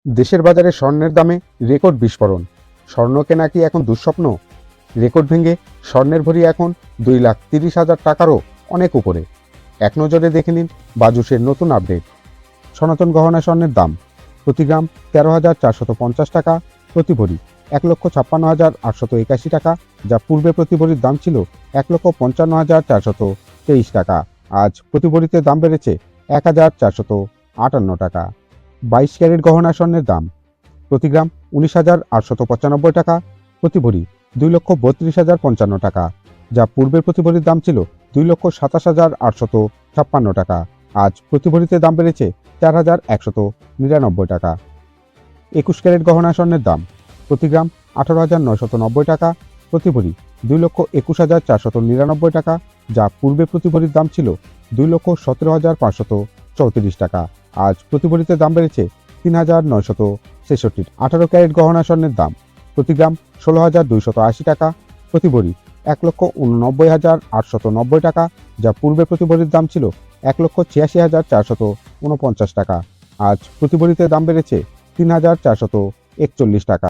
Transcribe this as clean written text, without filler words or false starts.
দেশের বাজারে স্বর্ণের দামে রেকর্ড বিস্ফোরণ। স্বর্ণ কেনা কি এখন দুঃস্বপ্ন? রেকর্ড ভেঙে স্বর্ণের ভরি এখন 2,30,000 টাকারও অনেক উপরে। এক নজরে দেখে নিন বাজুসের নতুন আপডেট। সনাতন গহনা স্বর্ণের দাম প্রতি গ্রাম 13,450 টাকা প্রতি ভরি, 1,56,881 টাকা, যা পূর্বে প্রতি ভরির দাম ছিল 1,55,423 টাকা। আজ প্রতি ভরিতে দাম বেড়েছে 1,458 টাকা। 22 ক্যারেট গহনা স্বর্ণের দাম প্রতি গ্রাম 19,895 টাকা প্রতি ভরি, 2,32,055 টাকা, যা পূর্বের প্রতি ভরির দাম ছিল 2,27,856 টাকা। আজ প্রতি ভরিতে দাম বেড়েছে 4,199 টাকা। 21 ক্যারেট গহনা স্বর্ণের দাম প্রতি গ্রাম 18,990 টাকা প্রতি ভরি, 2,21,499 টাকা, যা পূর্বে প্রতি ভরির দাম ছিল 2,17,534 টাকা। আজ প্রতি ভরিতে দাম বেড়েছে 3,966। 18 ক্যারেট গহনা স্বর্ণের দাম প্রতি গ্রাম 16,280 টাকা প্রতি ভরি, 1,89,890 টাকা, যা পূর্বে প্রতি ভরির দাম ছিল 1,86,449 টাকা। আজ প্রতি ভরিতে দাম বেড়েছে 3,441 টাকা।